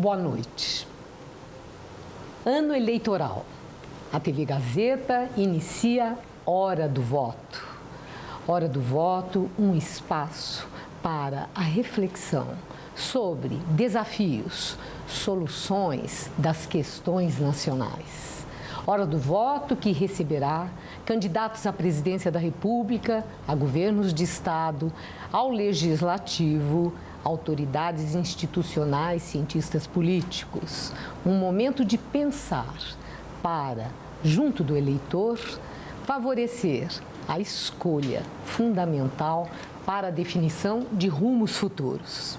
boa noite. Ano eleitoral. A TV Gazeta inicia Hora do Voto. Hora do Voto, um espaço para a reflexão sobre desafios, soluções das questões nacionais. Hora do Voto que receberá candidatos à presidência da República, a governos de Estado, ao Legislativo, autoridades institucionais, cientistas políticos. Um momento de pensar para, junto do eleitor, favorecer a escolha fundamental para a definição de rumos futuros.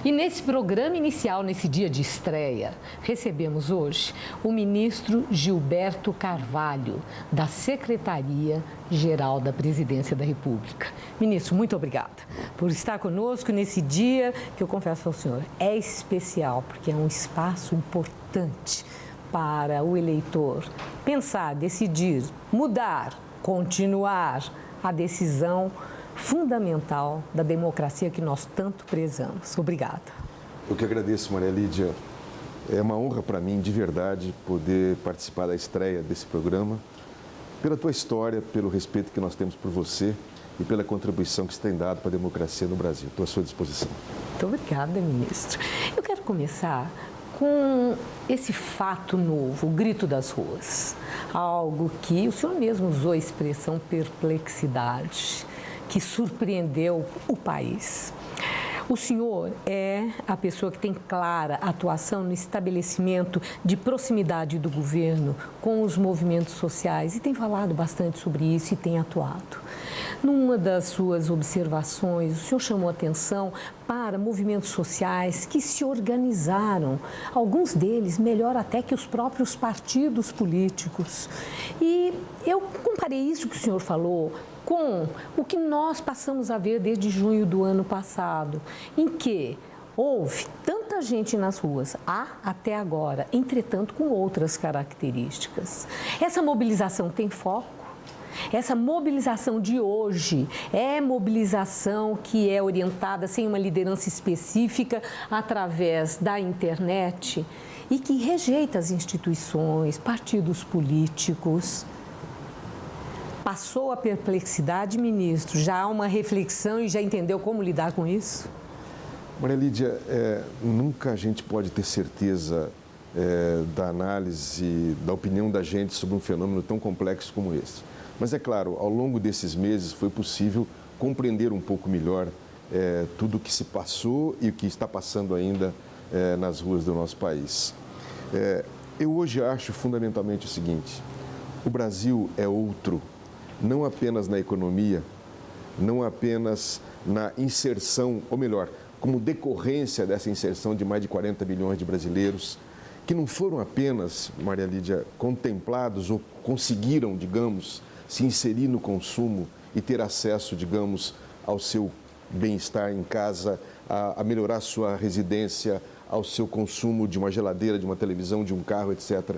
E nesse programa inicial, nesse dia de estreia, recebemos hoje o ministro Gilberto Carvalho, da Secretaria-Geral da Presidência da República. Ministro, muito obrigada por estar conosco nesse dia que eu confesso ao senhor é especial, porque é um espaço importante para o eleitor pensar, decidir, mudar, continuar a decisão fundamental da democracia que nós tanto prezamos. Obrigada. Eu que agradeço, Maria Lídia. É uma honra para mim, de verdade, poder participar da estreia desse programa, pela tua história, pelo respeito que nós temos por você e pela contribuição que você tem dado para a democracia no Brasil. Estou à sua disposição. Muito obrigada, ministro. Eu quero começar com esse fato novo, o grito das ruas. Algo que o senhor mesmo usou a expressão perplexidade, que surpreendeu o país. O senhor é a pessoa que tem clara atuação no estabelecimento de proximidade do governo com os movimentos sociais e tem falado bastante sobre isso e tem atuado. Numa das suas observações, o senhor chamou atenção para movimentos sociais que se organizaram, alguns deles melhor até que os próprios partidos políticos. E eu comparei isso que o senhor falou com o que nós passamos a ver desde junho do ano passado, em que houve tanta gente nas ruas, há até agora, entretanto com outras características. Essa mobilização tem foco? Essa mobilização de hoje é mobilização que é orientada sem uma liderança específica através da internet e que rejeita as instituições, partidos políticos. Passou a perplexidade, ministro? Já há uma reflexão e já entendeu como lidar com isso? Maria Lídia, nunca a gente pode ter certeza da análise, da opinião da gente sobre um fenômeno tão complexo como esse. Mas é claro, ao longo desses meses foi possível compreender um pouco melhor tudo o que se passou e o que está passando ainda nas ruas do nosso país. Eu hoje acho fundamentalmente o seguinte: o Brasil é outro, não apenas na economia, não apenas na inserção, ou melhor, como decorrência dessa inserção de mais de 40 milhões de brasileiros, que não foram apenas, Maria Lídia, contemplados ou conseguiram, digamos, se inserir no consumo e ter acesso, digamos, ao seu bem-estar em casa, a melhorar a sua residência, ao seu consumo de uma geladeira, de uma televisão, de um carro, etc.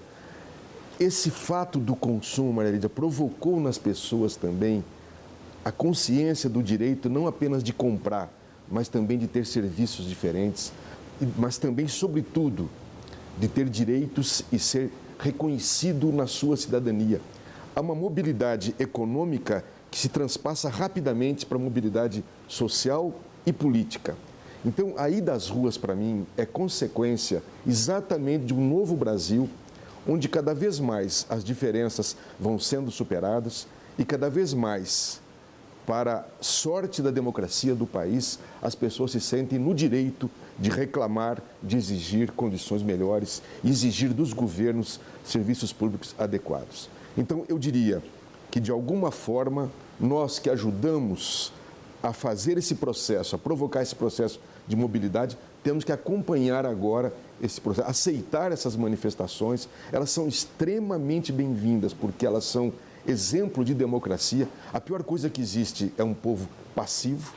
Esse fato do consumo, Maria Lídia, provocou nas pessoas também a consciência do direito não apenas de comprar, mas também de ter serviços diferentes, mas também, sobretudo, de ter direitos e ser reconhecido na sua cidadania. Há uma mobilidade econômica que se transpassa rapidamente para a mobilidade social e política. Então, a ida às ruas, para mim, é consequência exatamente de um novo Brasil, onde cada vez mais as diferenças vão sendo superadas e cada vez mais, para sorte da democracia do país, as pessoas se sentem no direito de reclamar, de exigir condições melhores, exigir dos governos serviços públicos adequados. Então, eu diria que, de alguma forma, nós que ajudamos a fazer esse processo, a provocar esse processo de mobilidade, temos que acompanhar agora esse processo, aceitar essas manifestações. Elas são extremamente bem-vindas, porque elas são exemplo de democracia. A pior coisa que existe é um povo passivo,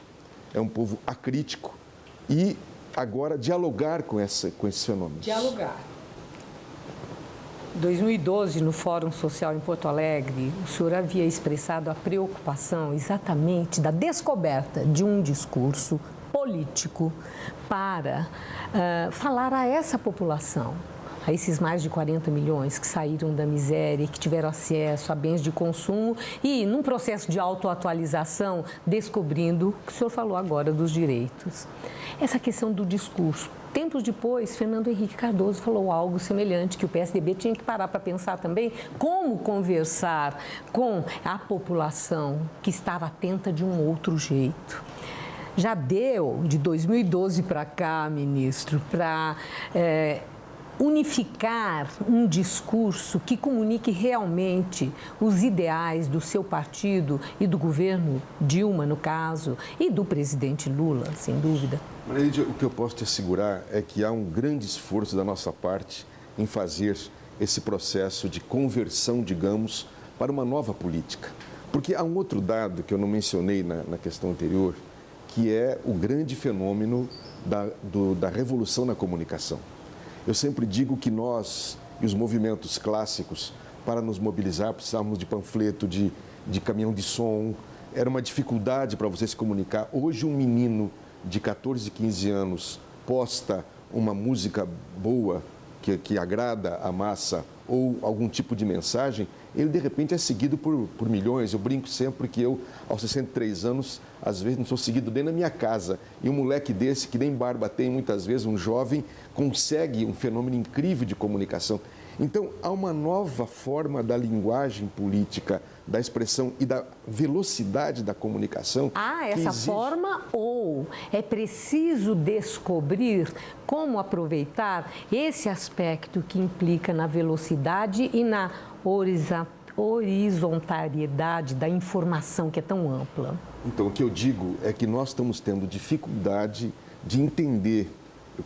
é um povo acrítico e agora dialogar com esses fenômenos. Dialogar. 2012, no Fórum Social em Porto Alegre, o senhor havia expressado a preocupação exatamente da descoberta de um discurso político para falar a essa população, a esses mais de 40 milhões que saíram da miséria, que tiveram acesso a bens de consumo e, num processo de autoatualização, descobrindo o que o senhor falou agora dos direitos. Essa questão do discurso. Tempos depois, Fernando Henrique Cardoso falou algo semelhante, que o PSDB tinha que parar para pensar também como conversar com a população que estava atenta de um outro jeito. Já deu, de 2012 para cá, ministro, para unificar um discurso que comunique realmente os ideais do seu partido e do governo Dilma, no caso, e do presidente Lula, sem dúvida? Maria Lídia, o que eu posso te assegurar é que há um grande esforço da nossa parte em fazer esse processo de conversão, digamos, para uma nova política. Porque há um outro dado que eu não mencionei na questão anterior, que é o grande fenômeno da revolução na comunicação. Eu sempre digo que nós e os movimentos clássicos, para nos mobilizar, precisávamos de panfleto, de caminhão de som. Era uma dificuldade para você se comunicar. Hoje, um menino de 14, 15 anos posta uma música boa, que agrada a massa, ou algum tipo de mensagem, ele de repente é seguido por milhões. Eu brinco sempre que eu, aos 63 anos, às vezes não sou seguido nem na minha casa. E um moleque desse, que nem barba tem, muitas vezes, um jovem, consegue um fenômeno incrível de comunicação. Então, há uma nova forma da linguagem política, da expressão e da velocidade da comunicação. Há essa forma ou é preciso descobrir como aproveitar esse aspecto que implica na velocidade e na horizontariedade da informação que é tão ampla? Então, o que eu digo é que nós estamos tendo dificuldade de entender.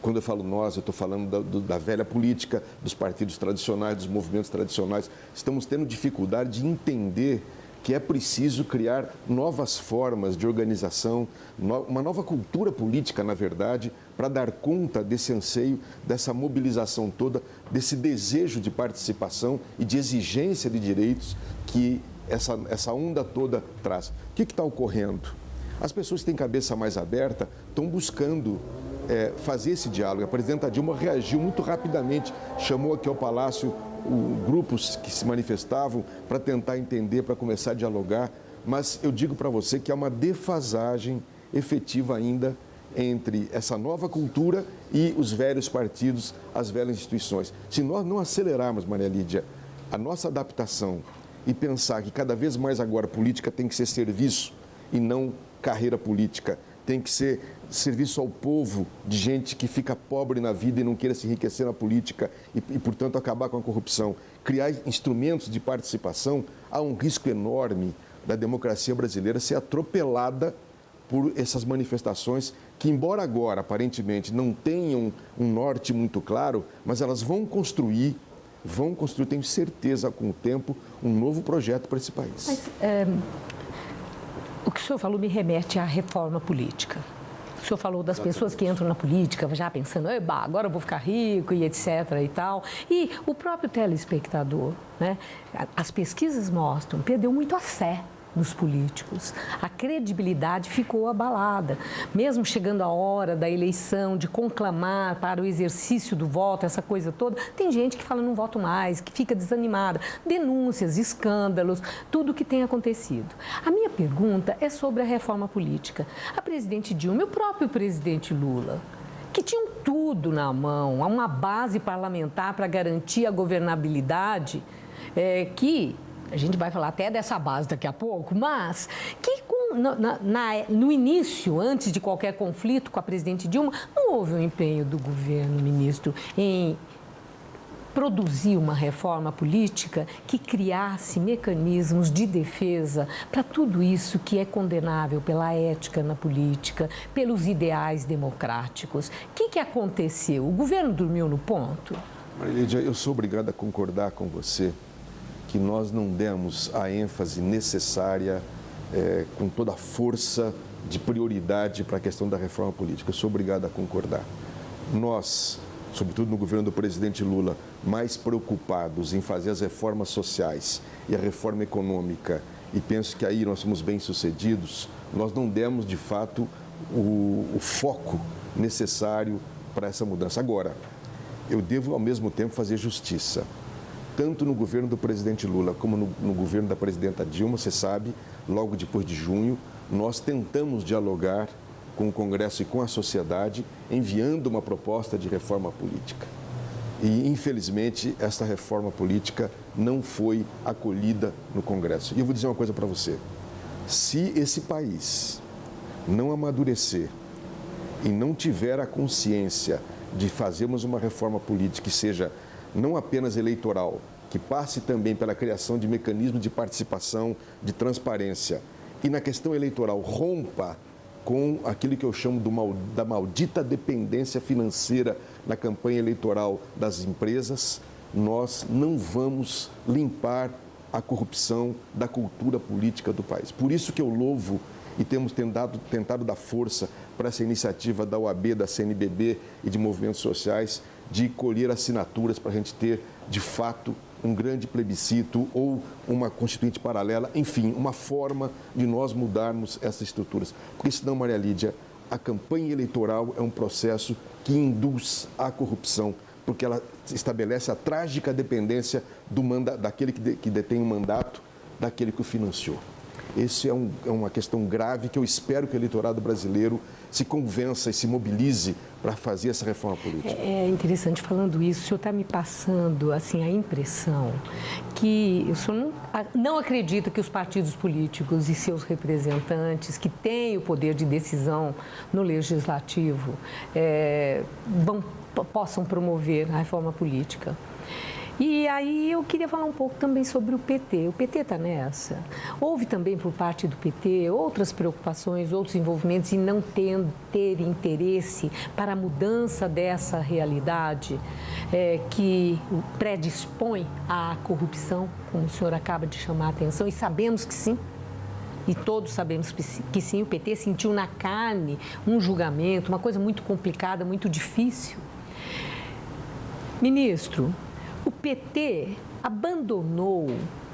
Quando eu falo nós, eu estou falando da velha política, dos partidos tradicionais, dos movimentos tradicionais. Estamos tendo dificuldade de entender que é preciso criar novas formas de organização, uma nova cultura política, na verdade, para dar conta desse anseio, dessa mobilização toda, desse desejo de participação e de exigência de direitos que essa onda toda traz. O que está ocorrendo? As pessoas que têm cabeça mais aberta estão buscando fazer esse diálogo. A presidenta Dilma reagiu muito rapidamente, chamou aqui ao Palácio grupos que se manifestavam para tentar entender, para começar a dialogar, mas eu digo para você que há uma defasagem efetiva ainda entre essa nova cultura e os velhos partidos, as velhas instituições. Se nós não acelerarmos, Maria Lídia, a nossa adaptação e pensar que cada vez mais agora a política tem que ser serviço e não carreira política, tem que ser serviço ao povo, de gente que fica pobre na vida e não queira se enriquecer na política e, portanto, acabar com a corrupção. Criar instrumentos de participação, há um risco enorme da democracia brasileira ser atropelada por essas manifestações que, embora agora, aparentemente, não tenham um norte muito claro, mas elas vão construir, tenho certeza, com o tempo, um novo projeto para esse país. Mas, o que o senhor falou me remete à reforma política. O senhor falou das pessoas que entram na política já pensando, agora eu vou ficar rico e etc. e tal. E o próprio telespectador, né? As pesquisas mostram, perdeu muito a fé nos políticos. A credibilidade ficou abalada. Mesmo chegando a hora da eleição, de conclamar para o exercício do voto, essa coisa toda, tem gente que fala não voto mais, que fica desanimada. Denúncias, escândalos, tudo o que tem acontecido. A minha pergunta é sobre a reforma política. A presidente Dilma e o próprio presidente Lula, que tinham tudo na mão, uma base parlamentar para garantir a governabilidade, que a gente vai falar até dessa base daqui a pouco, mas que no início, antes de qualquer conflito com a presidente Dilma, não houve um empenho do governo, ministro, em produzir uma reforma política que criasse mecanismos de defesa para tudo isso que é condenável pela ética na política, pelos ideais democráticos. O que aconteceu? O governo dormiu no ponto? Maria Lídia, eu sou obrigado a concordar com você que nós não demos a ênfase necessária, com toda a força de prioridade para a questão da reforma política. Eu sou obrigado a concordar. Nós, sobretudo no governo do presidente Lula, mais preocupados em fazer as reformas sociais e a reforma econômica, e penso que aí nós somos bem-sucedidos, nós não demos, de fato, o foco necessário para essa mudança. Agora, eu devo, ao mesmo tempo, fazer justiça. Tanto no governo do presidente Lula como no governo da presidenta Dilma, você sabe, logo depois de junho, nós tentamos dialogar com o Congresso e com a sociedade, enviando uma proposta de reforma política. E, infelizmente, essa reforma política não foi acolhida no Congresso. E eu vou dizer uma coisa para você. Se esse país não amadurecer e não tiver a consciência de fazermos uma reforma política que seja não apenas eleitoral, que passe também pela criação de mecanismos de participação, de transparência, e na questão eleitoral rompa com aquilo que eu chamo da maldita dependência financeira na campanha eleitoral das empresas, nós não vamos limpar a corrupção da cultura política do país. Por isso que eu louvo e temos tentado dar força para essa iniciativa da OAB, da CNBB e de movimentos sociais de colher assinaturas para a gente ter, de fato, um grande plebiscito ou uma constituinte paralela, enfim, uma forma de nós mudarmos essas estruturas. Porque senão, Maria Lídia, a campanha eleitoral é um processo que induz à corrupção, porque ela estabelece a trágica dependência daquele que detém o mandato, daquele que o financiou. Essa é uma questão grave que eu espero que o eleitorado brasileiro se convença e se mobilize para fazer essa reforma política. É interessante falando isso, o senhor está me passando assim, a impressão que o senhor não acredita que os partidos políticos e seus representantes, que têm o poder de decisão no legislativo, possam promover a reforma política. E aí eu queria falar um pouco também sobre o PT. O PT está nessa. Houve também por parte do PT outras preocupações, outros envolvimentos em não ter interesse para a mudança dessa realidade que predispõe à corrupção, como o senhor acaba de chamar a atenção, e sabemos que sim. E todos sabemos que sim, o PT sentiu na carne um julgamento, uma coisa muito complicada, muito difícil. Ministro, o PT abandonou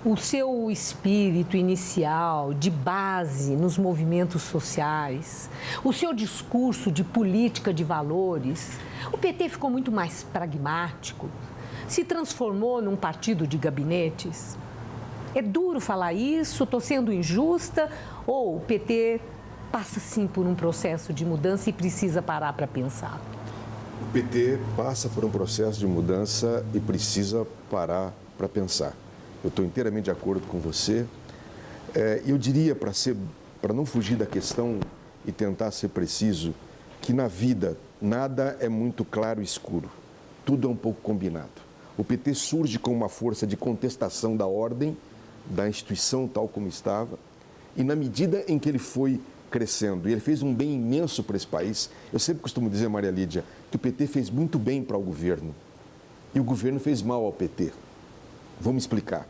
o seu espírito inicial de base nos movimentos sociais, o seu discurso de política de valores. O PT ficou muito mais pragmático, se transformou num partido de gabinetes. É duro falar isso, estou sendo injusta, ou o PT passa sim por um processo de mudança e precisa parar para pensar? O PT passa por um processo de mudança e precisa parar para pensar. Eu estou inteiramente de acordo com você. Eu diria, para não fugir da questão e tentar ser preciso, que na vida nada é muito claro e escuro. Tudo é um pouco combinado. O PT surge como uma força de contestação da ordem, da instituição tal como estava, e na medida em que ele foi crescendo, e ele fez um bem imenso para esse país. Eu sempre costumo dizer, Maria Lídia, que o PT fez muito bem para o governo e o governo fez mal ao PT. Vamos explicar.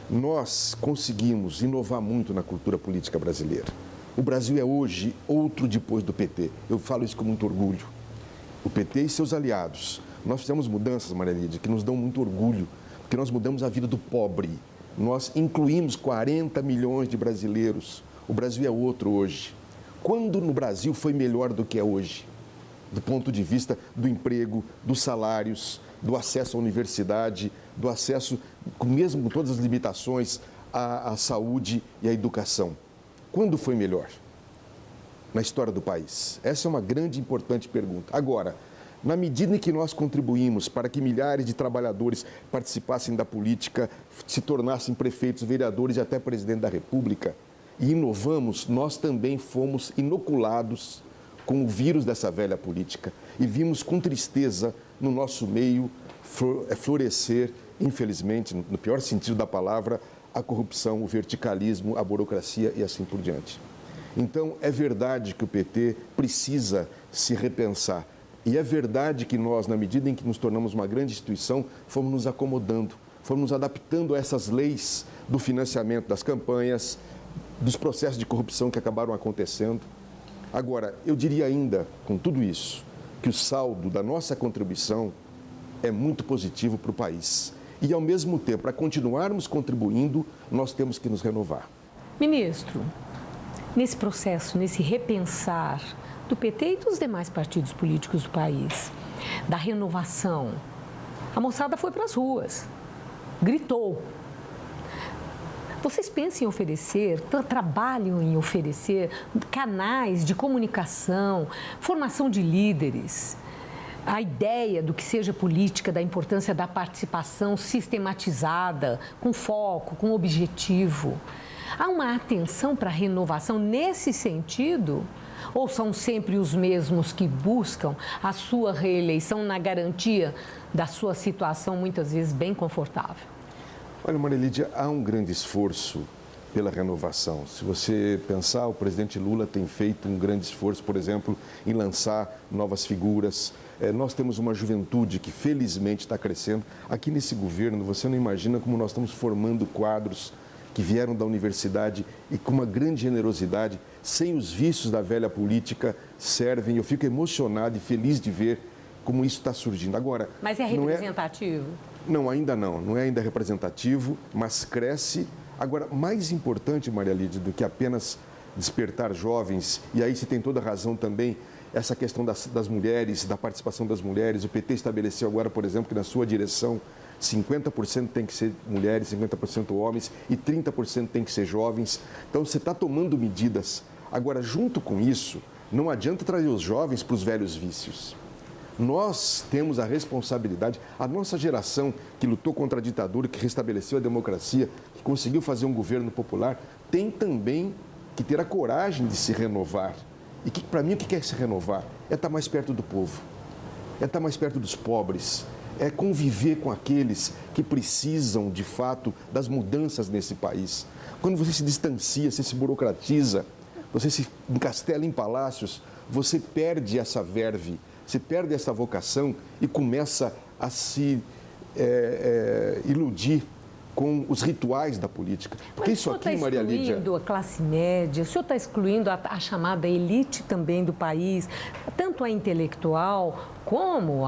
Nós conseguimos inovar muito na cultura política brasileira. O Brasil é hoje outro depois do PT. Eu falo isso com muito orgulho. O PT e seus aliados. Nós fizemos mudanças, Maria Lídia, que nos dão muito orgulho, porque nós mudamos a vida do pobre. Nós incluímos 40 milhões de brasileiros. O Brasil é outro hoje. Quando no Brasil foi melhor do que é hoje? Do ponto de vista do emprego, dos salários, do acesso à universidade, do acesso, mesmo com todas as limitações, à saúde e à educação. Quando foi melhor? Na história do país? Essa é uma grande e importante pergunta. Agora, na medida em que nós contribuímos para que milhares de trabalhadores participassem da política, se tornassem prefeitos, vereadores e até presidente da República, e inovamos, nós também fomos inoculados com o vírus dessa velha política e vimos com tristeza no nosso meio florescer, infelizmente, no pior sentido da palavra, a corrupção, o verticalismo, a burocracia e assim por diante. Então, é verdade que o PT precisa se repensar e é verdade que nós, na medida em que nos tornamos uma grande instituição, fomos nos acomodando, fomos nos adaptando a essas leis do financiamento das campanhas, dos processos de corrupção que acabaram acontecendo. Agora, eu diria ainda, com tudo isso, que o saldo da nossa contribuição é muito positivo para o país. E, ao mesmo tempo, para continuarmos contribuindo, nós temos que nos renovar. Ministro, nesse processo, nesse repensar do PT e dos demais partidos políticos do país, da renovação, a moçada foi para as ruas, gritou. Vocês pensam em oferecer, trabalham em oferecer canais de comunicação, formação de líderes, a ideia do que seja política, da importância da participação sistematizada, com foco, com objetivo. Há uma atenção para a renovação nesse sentido? Ou são sempre os mesmos que buscam a sua reeleição na garantia da sua situação, muitas vezes bem confortável? Olha, Maria Lídia, há um grande esforço pela renovação. Se você pensar, o presidente Lula tem feito um grande esforço, por exemplo, em lançar novas figuras. Nós temos uma juventude que felizmente está crescendo. Aqui nesse governo, você não imagina como nós estamos formando quadros que vieram da universidade e com uma grande generosidade, sem os vícios da velha política, servem. Eu fico emocionado e feliz de ver como isso está surgindo. Agora, mas é representativo? Não, ainda não é ainda representativo, mas cresce. Agora, mais importante, Maria Lídia, do que apenas despertar jovens, e aí você tem toda a razão também, essa questão das mulheres, da participação das mulheres. O PT estabeleceu agora, por exemplo, que na sua direção 50% tem que ser mulheres, 50% homens e 30% tem que ser jovens. Então, você está tomando medidas. Agora, junto com isso, não adianta trazer os jovens para os velhos vícios. Nós temos a responsabilidade, a nossa geração que lutou contra a ditadura, que restabeleceu a democracia, que conseguiu fazer um governo popular, tem também que ter a coragem de se renovar. E para mim, o que é se renovar? É estar mais perto do povo, é estar mais perto dos pobres, é conviver com aqueles que precisam, de fato, das mudanças nesse país. Quando você se distancia, você se burocratiza, você se encastela em palácios, você perde essa verve, você perde essa vocação e começa a se iludir com os rituais da política. Porque isso aqui, Maria Lídia... O senhor está excluindo a classe média, o senhor está excluindo a chamada elite também do país, tanto a intelectual como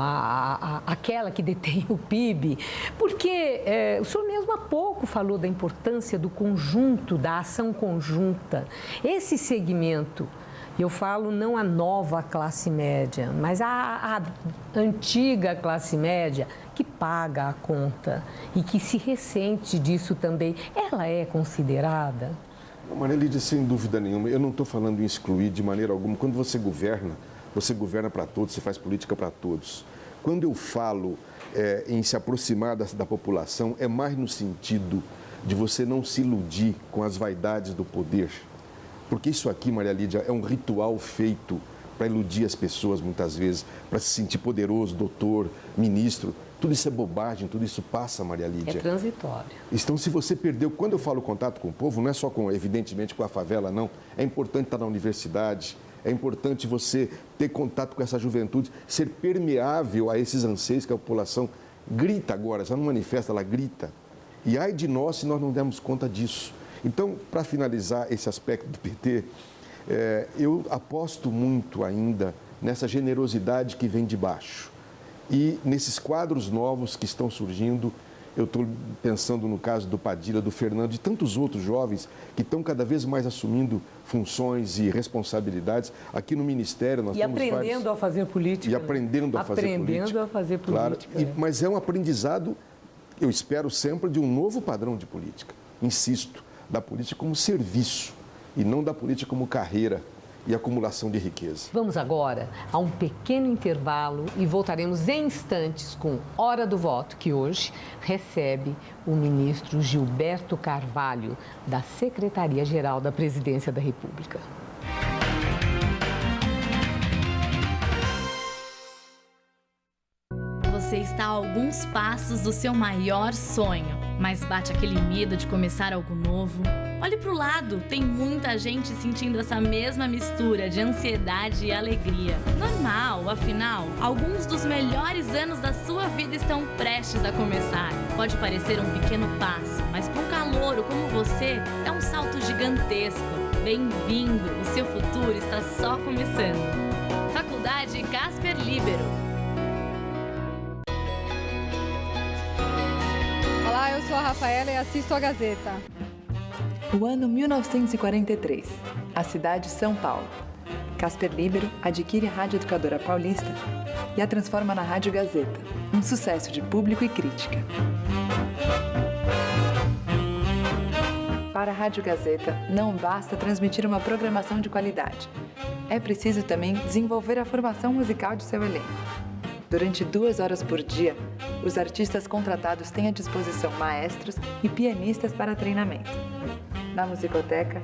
aquela que detém o PIB, porque o senhor mesmo há pouco falou da importância do conjunto, da ação conjunta. Esse segmento, eu falo não a nova classe média, mas a antiga classe média, que paga a conta e que se ressente disso também, ela é considerada? Maria Lídia, sem dúvida nenhuma, eu não estou falando em excluir de maneira alguma. Quando você governa para todos, você faz política para todos. Quando eu falo em se aproximar da população, é mais no sentido de você não se iludir com as vaidades do poder. Porque isso aqui, Maria Lídia, é um ritual feito para iludir as pessoas muitas vezes, para se sentir poderoso, doutor, ministro. Tudo isso é bobagem, tudo isso passa, Maria Lídia. É transitório. Então, se você perdeu... Quando eu falo contato com o povo, não é só evidentemente, com a favela, não. É importante estar na universidade, é importante você ter contato com essa juventude, ser permeável a esses anseios que a população grita agora, já não manifesta, ela grita. E ai de nós se nós não dermos conta disso. Então, para finalizar esse aspecto do PT, eu aposto muito ainda nessa generosidade que vem de baixo. E nesses quadros novos que estão surgindo, eu estou pensando no caso do Padilha, do Fernando, de tantos outros jovens que estão cada vez mais assumindo funções e responsabilidades. Aqui no Ministério nós temos vários... E aprendendo a fazer política. E aprendendo a fazer política. Aprendendo a fazer política. Claro, mas é um aprendizado, eu espero sempre, de um novo padrão de política. Insisto, da política como serviço e não da política como carreira e acumulação de riqueza. Vamos agora a um pequeno intervalo e voltaremos em instantes com Hora do Voto, que hoje recebe o ministro Gilberto Carvalho, da Secretaria-Geral da Presidência da República. Você está a alguns passos do seu maior sonho, mas bate aquele medo de começar algo novo? Olhe para o lado, tem muita gente sentindo essa mesma mistura de ansiedade e alegria. Normal, afinal, alguns dos melhores anos da sua vida estão prestes a começar. Pode parecer um pequeno passo, mas para um calouro como você, é um salto gigantesco. Bem-vindo, o seu futuro está só começando. Faculdade Casper Líbero. Olá, eu sou a Rafaela e assisto a Gazeta. O ano 1943, a cidade de São Paulo. Casper Líbero adquire a Rádio Educadora Paulista e a transforma na Rádio Gazeta, um sucesso de público e crítica. Para a Rádio Gazeta, não basta transmitir uma programação de qualidade. É preciso também desenvolver a formação musical de seu elenco. Durante 2 horas por dia, os artistas contratados têm à disposição maestros e pianistas para treinamento. Na musicoteca,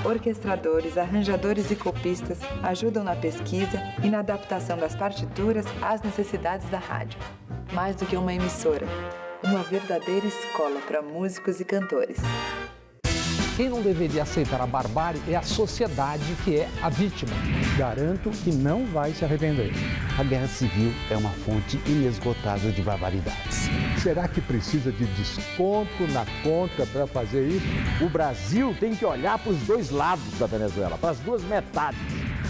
orquestradores, arranjadores e copistas ajudam na pesquisa e na adaptação das partituras às necessidades da rádio. Mais do que uma emissora, uma verdadeira escola para músicos e cantores. Quem não deveria aceitar a barbárie é a sociedade, que é a vítima. Garanto que não vai se arrepender. A guerra civil é uma fonte inesgotável de barbaridades. Será que precisa de desconto na conta para fazer isso? O Brasil tem que olhar para os 2 lados da Venezuela, para as 2 metades.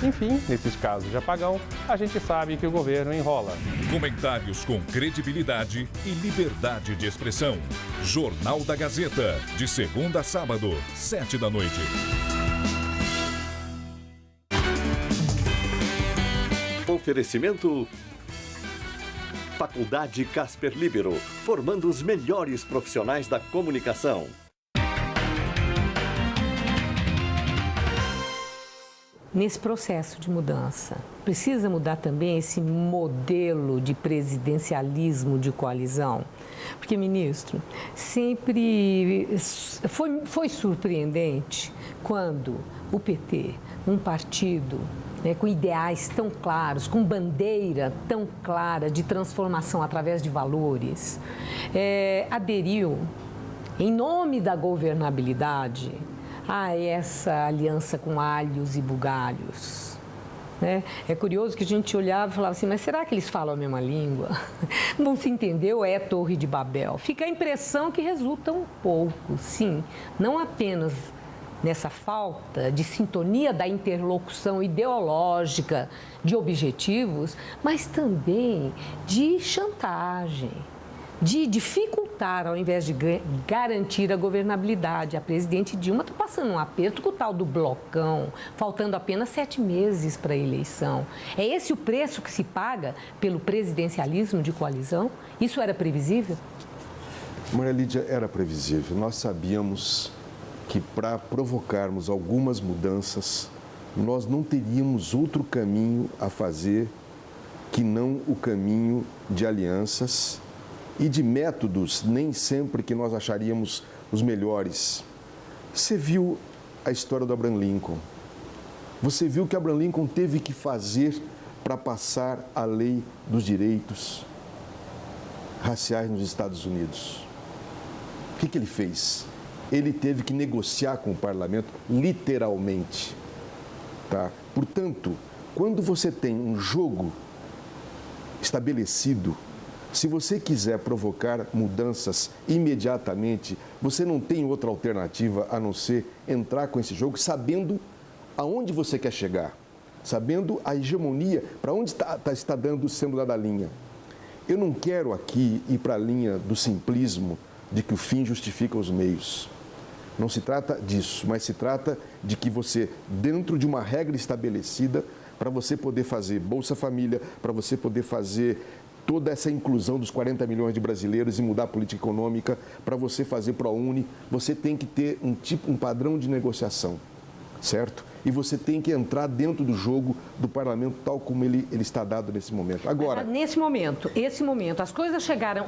Enfim, nesses casos de apagão, a gente sabe que o governo enrola. Comentários com credibilidade e liberdade de expressão. Jornal da Gazeta, de segunda a sábado, 7 da noite. Oferecimento Faculdade Casper Líbero, formando os melhores profissionais da comunicação. Nesse processo de mudança, precisa mudar também esse modelo de presidencialismo de coalizão? Porque, ministro, sempre foi surpreendente quando o PT, um partido com ideais tão claros, com bandeira tão clara de transformação através de valores, aderiu, em nome da governabilidade, a essa aliança com alhos e bugalhos. É curioso que a gente olhava e falava assim, mas será que eles falam a mesma língua? Não se entendeu? É Torre de Babel. Fica a impressão que resulta um pouco, sim, não apenas nessa falta de sintonia da interlocução ideológica, de objetivos, mas também de chantagem, de dificultar, ao invés de garantir a governabilidade. A presidente Dilma está passando um aperto com o tal do blocão, faltando apenas 7 meses para a eleição. É esse o preço que se paga pelo presidencialismo de coalizão? Isso era previsível? Maria Lídia, era previsível. Nós sabíamos que para provocarmos algumas mudanças, nós não teríamos outro caminho a fazer que não o caminho de alianças e de métodos nem sempre que nós acharíamos os melhores. Você viu a história do Abraham Lincoln. Você viu que Abraham Lincoln teve que fazer para passar a lei dos direitos raciais nos Estados Unidos. O que ele fez? Ele teve que negociar com o parlamento, literalmente. Tá? Portanto, quando você tem um jogo estabelecido, se você quiser provocar mudanças imediatamente, você não tem outra alternativa a não ser entrar com esse jogo sabendo aonde você quer chegar, sabendo a hegemonia, para onde está sendo dada a linha. Eu não quero aqui ir para a linha do simplismo de que o fim justifica os meios. Não se trata disso, mas se trata de que você, dentro de uma regra estabelecida, para você poder fazer Bolsa Família, para você poder fazer toda essa inclusão dos 40 milhões de brasileiros e mudar a política econômica, para você fazer ProUni, você tem que ter um padrão de negociação, certo? E você tem que entrar dentro do jogo do parlamento tal como ele está dado nesse momento. Agora, esse momento, as coisas chegaram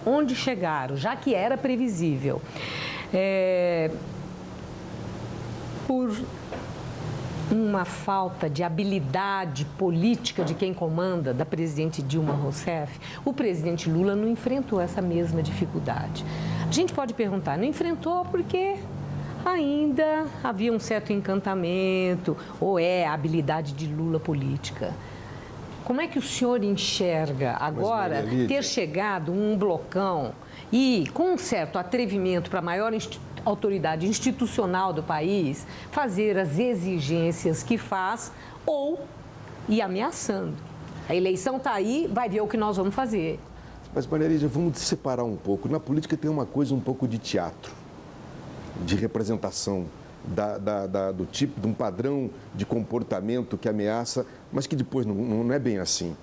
onde chegaram, já que era previsível. Por uma falta de habilidade política de quem comanda, da presidente Dilma Rousseff, o presidente Lula não enfrentou essa mesma dificuldade. A gente pode perguntar, não enfrentou porque ainda havia um certo encantamento, ou a habilidade de Lula política. Como é que o senhor enxerga agora ter chegado um blocão e, com um certo atrevimento para a maior autoridade institucional do país, fazer as exigências que faz ou ir ameaçando? A eleição está aí, vai ver o que nós vamos fazer. Mas, Maria Lídia, vamos separar um pouco. Na política tem uma coisa um pouco de teatro. de representação do tipo, de um padrão de comportamento que ameaça, mas que depois não é bem assim.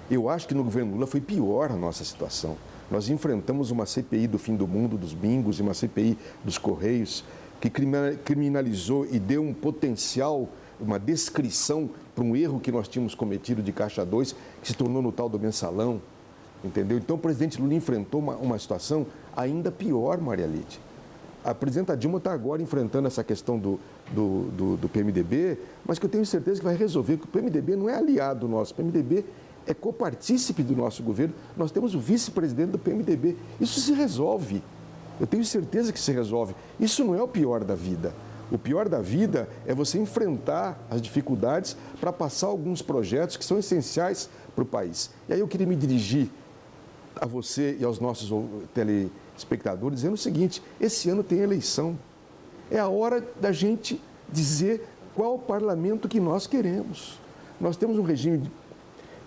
Eu acho que no governo Lula foi pior a nossa situação. Nós enfrentamos uma CPI do fim do mundo, dos bingos, e uma CPI dos Correios, que criminalizou e deu um potencial, uma descrição para um erro que nós tínhamos cometido de Caixa 2, que se tornou no tal do mensalão, entendeu? Então o presidente Lula enfrentou uma situação ainda pior, Maria Lídia. A presidenta Dilma está agora enfrentando essa questão do PMDB, mas que eu tenho certeza que vai resolver, que o PMDB não é aliado nosso, o PMDB é copartícipe do nosso governo, nós temos o vice-presidente do PMDB. Isso se resolve, eu tenho certeza que se resolve. Isso não é o pior da vida. O pior da vida é você enfrentar as dificuldades para passar alguns projetos que são essenciais para o país. E aí eu queria me dirigir a você e aos nossos telespectadores dizendo o seguinte: esse ano tem eleição. É a hora da gente dizer qual parlamento que nós queremos. Nós temos um regime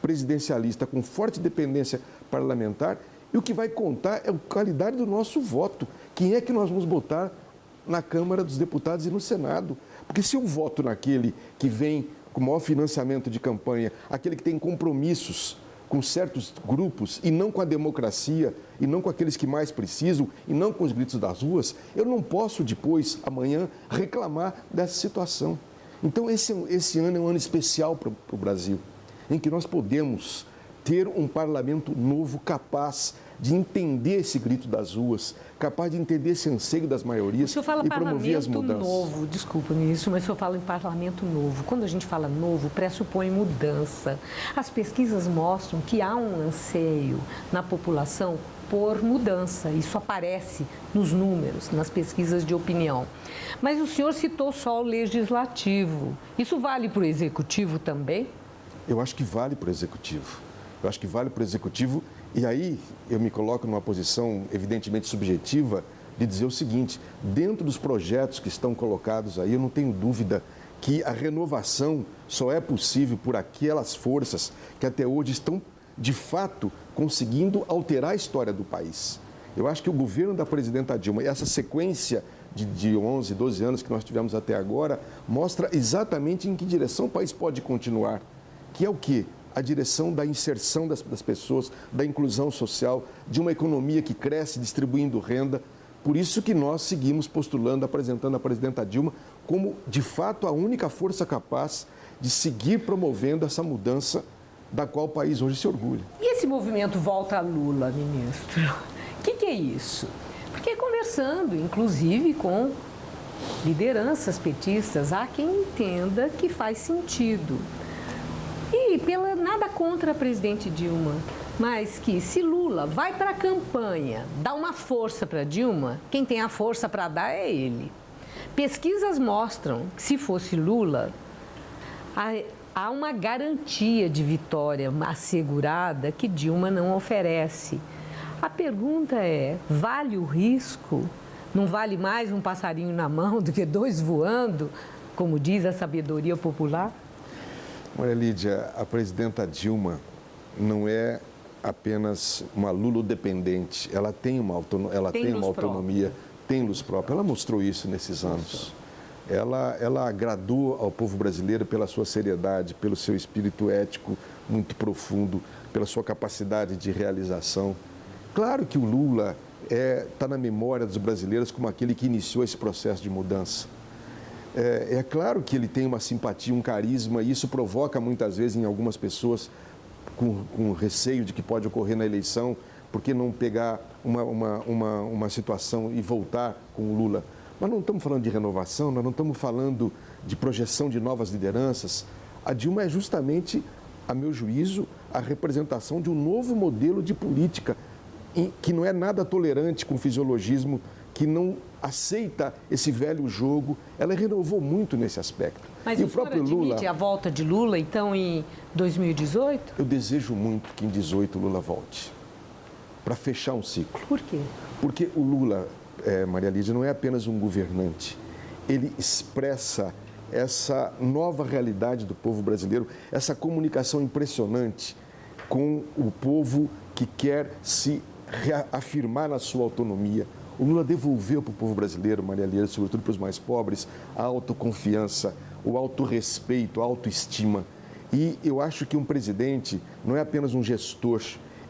presidencialista com forte dependência parlamentar e o que vai contar é a qualidade do nosso voto. Quem é que nós vamos botar na Câmara dos Deputados e no Senado? Porque se eu voto naquele que vem com maior financiamento de campanha, aquele que tem compromissos com certos grupos e não com a democracia, e não com aqueles que mais precisam, e não com os gritos das ruas, eu não posso depois, amanhã, reclamar dessa situação. Então esse ano é um ano especial para o Brasil, em que nós podemos ter um parlamento novo capaz de entender esse grito das ruas, capaz de entender esse anseio das maiorias e promover as mudanças. Novo, desculpa, ministro, mas o senhor fala em parlamento novo. Quando a gente fala novo, pressupõe mudança. As pesquisas mostram que há um anseio na população por mudança. Isso aparece nos números, nas pesquisas de opinião. Mas o senhor citou só o legislativo. Isso vale para o executivo também? Eu acho que vale para o executivo. Eu acho que vale para o executivo. E aí eu me coloco numa posição evidentemente subjetiva de dizer o seguinte: dentro dos projetos que estão colocados aí, eu não tenho dúvida que a renovação só é possível por aquelas forças que até hoje estão, de fato, conseguindo alterar a história do país. Eu acho que o governo da presidenta Dilma e essa sequência de 11, 12 anos que nós tivemos até agora mostra exatamente em que direção o país pode continuar, que é o quê? A direção da inserção das pessoas, da inclusão social, de uma economia que cresce distribuindo renda. Por isso que nós seguimos postulando, apresentando a presidenta Dilma como, de fato, a única força capaz de seguir promovendo essa mudança da qual o país hoje se orgulha. E esse movimento Volta a Lula, ministro? O que é isso? Porque conversando, inclusive, com lideranças petistas, há quem entenda que faz sentido. E nada contra a presidente Dilma, mas que se Lula vai para a campanha, dá uma força para Dilma, quem tem a força para dar é ele. Pesquisas mostram que se fosse Lula, há uma garantia de vitória assegurada que Dilma não oferece. A pergunta é, vale o risco? Não vale mais um passarinho na mão do que dois voando, como diz a sabedoria popular? Olha, Lídia, a presidenta Dilma não é apenas uma lulodependente, ela tem uma autonomia, tem luz própria. Ela mostrou isso nesses anos. Ela agradou ao povo brasileiro pela sua seriedade, pelo seu espírito ético muito profundo, pela sua capacidade de realização. Claro que o Lula está na memória dos brasileiros como aquele que iniciou esse processo de mudança. É claro que ele tem uma simpatia, um carisma, e isso provoca muitas vezes em algumas pessoas com receio de que pode ocorrer na eleição, por que não pegar uma situação e voltar com o Lula. Mas não estamos falando de renovação, nós não estamos falando de projeção de novas lideranças. A Dilma é justamente, a meu juízo, a representação de um novo modelo de política, que não é nada tolerante com o fisiologismo, que não aceita esse velho jogo. Ela renovou muito nesse aspecto. Mas o próprio Lula admite a volta de Lula, então, em 2018? Eu desejo muito que em 2018 Lula volte, para fechar um ciclo. Por quê? Porque o Lula, Maria Lídia, não é apenas um governante. Ele expressa essa nova realidade do povo brasileiro, essa comunicação impressionante com o povo que quer se reafirmar na sua autonomia. O Lula devolveu para o povo brasileiro, Maria Lídia, sobretudo para os mais pobres, a autoconfiança, o autorrespeito, a autoestima. E eu acho que um presidente não é apenas um gestor,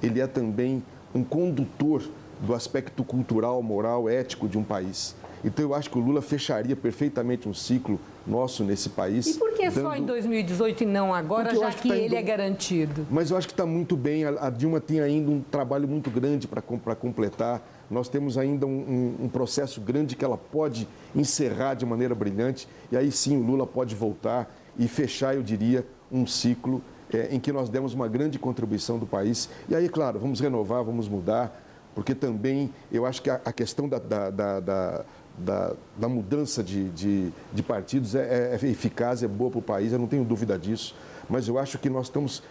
ele é também um condutor do aspecto cultural, moral, ético de um país. Então eu acho que o Lula fecharia perfeitamente um ciclo nosso nesse país. E por que só em 2018 e não agora, já que ele é garantido? Mas eu acho que está muito bem. A Dilma tem ainda um trabalho muito grande para completar. Nós temos ainda um processo grande que ela pode encerrar de maneira brilhante. E aí sim o Lula pode voltar e fechar, eu diria, um ciclo em que nós demos uma grande contribuição do país. E aí, claro, vamos renovar, vamos mudar, porque também eu acho que a questão da mudança de partidos é eficaz, é boa para o país, eu não tenho dúvida disso, mas eu acho que nós estamos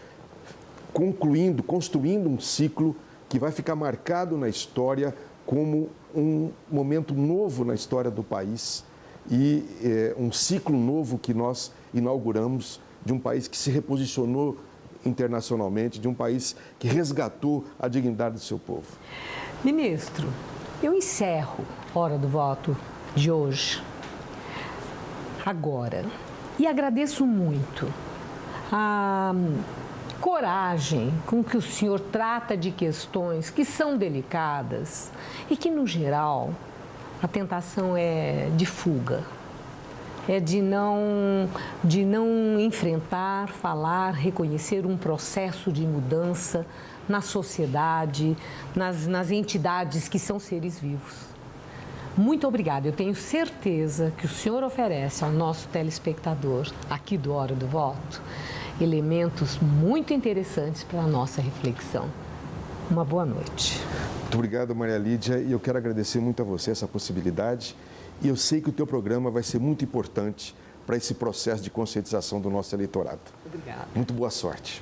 construindo um ciclo que vai ficar marcado na história como um momento novo na história do país e um ciclo novo que nós inauguramos de um país que se reposicionou internacionalmente, de um país que resgatou a dignidade do seu povo. Ministro, eu encerro a Hora do Voto de hoje, agora, e agradeço muito a coragem com que o senhor trata de questões que são delicadas e que, no geral, a tentação é de fuga, é de não enfrentar, falar, reconhecer um processo de mudança na sociedade, nas entidades que são seres vivos. Muito obrigada. Eu tenho certeza que o senhor oferece ao nosso telespectador, aqui do Hora do Voto, elementos muito interessantes para a nossa reflexão. Uma boa noite. Muito obrigado, Maria Lídia, e eu quero agradecer muito a você essa possibilidade. E eu sei que o teu programa vai ser muito importante para esse processo de conscientização do nosso eleitorado. Obrigada. Muito boa sorte.